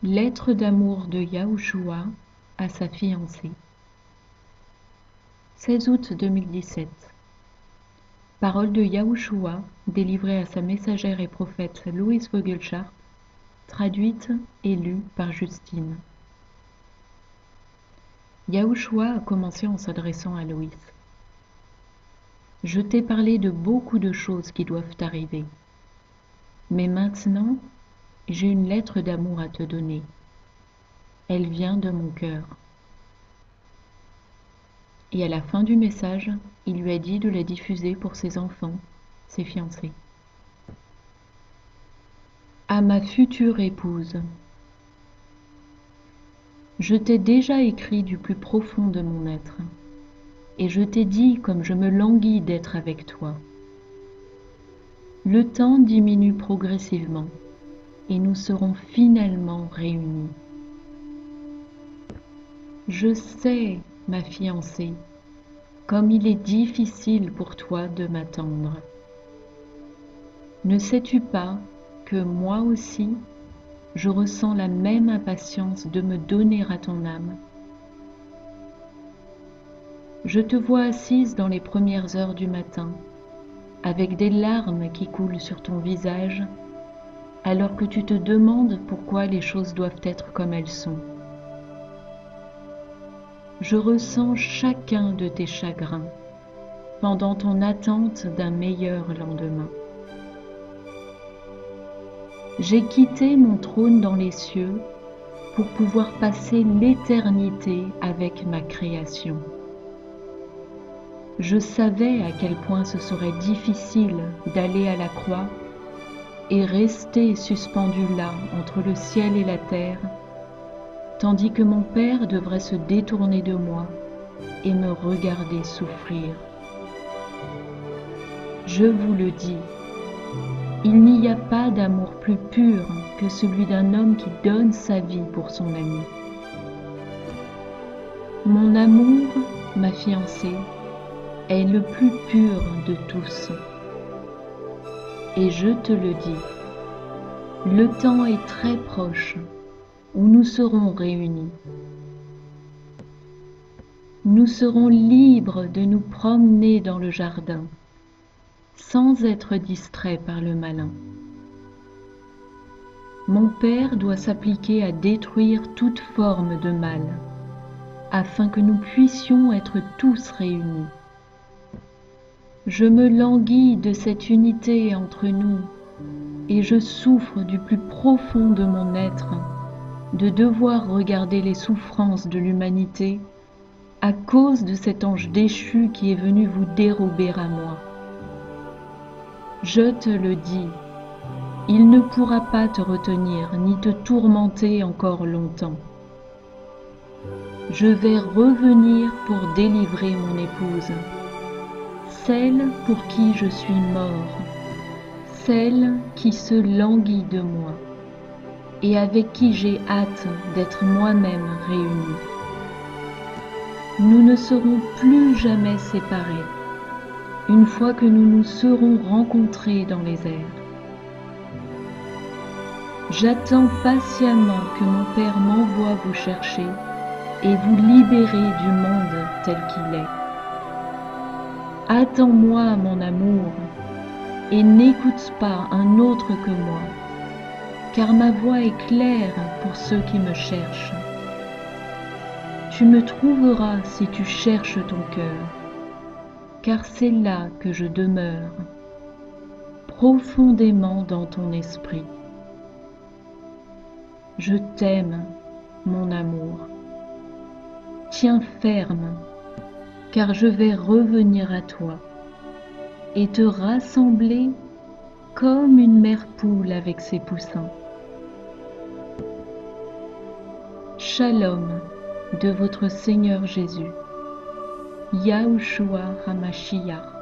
Lettre d'amour de Yahushua à sa fiancée. 16 août 2017. Parole de Yahushua délivrée à sa messagère et prophète Louise Vogelchardt, traduite et lue par Justine. Yahushua a commencé en s'adressant à Louise. Je t'ai parlé de beaucoup de choses qui doivent arriver. Mais maintenant, j'ai une lettre d'amour à te donner. Elle vient de mon cœur. Et à la fin du message, il lui a dit de la diffuser pour ses enfants, ses fiancés. À ma future épouse. Je t'ai déjà écrit du plus profond de mon être, et je t'ai dit comme je me languis d'être avec toi. Le temps diminue progressivement, et nous serons finalement réunis. Je sais, ma fiancée, comme il est difficile pour toi de m'attendre. Ne sais-tu pas que moi aussi, je ressens la même impatience de me donner à ton âme? Je te vois assise dans les premières heures du matin, avec des larmes qui coulent sur ton visage, alors que tu te demandes pourquoi les choses doivent être comme elles sont. Je ressens chacun de tes chagrins pendant ton attente d'un meilleur lendemain. J'ai quitté mon trône dans les cieux pour pouvoir passer l'éternité avec ma création. Je savais à quel point ce serait difficile d'aller à la croix et rester suspendu là entre le ciel et la terre, tandis que mon Père devrait se détourner de moi et me regarder souffrir. Je vous le dis, il n'y a pas d'amour plus pur que celui d'un homme qui donne sa vie pour son ami. Mon amour, ma fiancée, est le plus pur de tous. Et je te le dis, le temps est très proche où nous serons réunis. Nous serons libres de nous promener dans le jardin, sans être distraits par le malin. Mon Père doit s'appliquer à détruire toute forme de mal, afin que nous puissions être tous réunis. Je me languis de cette unité entre nous, et je souffre du plus profond de mon être de devoir regarder les souffrances de l'humanité à cause de cet ange déchu qui est venu vous dérober à moi. Je te le dis, il ne pourra pas te retenir ni te tourmenter encore longtemps. Je vais revenir pour délivrer mon épouse, celle pour qui je suis mort, celle qui se languit de moi et avec qui j'ai hâte d'être moi-même réunie. Nous ne serons plus jamais séparés, une fois que nous nous serons rencontrés dans les airs. J'attends patiemment que mon Père m'envoie vous chercher et vous libérer du monde tel qu'il est. Attends-moi, mon amour, et n'écoute pas un autre que moi, car ma voix est claire pour ceux qui me cherchent. Tu me trouveras si tu cherches ton cœur, car c'est là que je demeure, profondément dans ton esprit. Je t'aime, mon amour. Tiens ferme, car je vais revenir à toi et te rassembler comme une mère poule avec ses poussins. Shalom de votre Seigneur Jésus, Yahushua HaMashiach.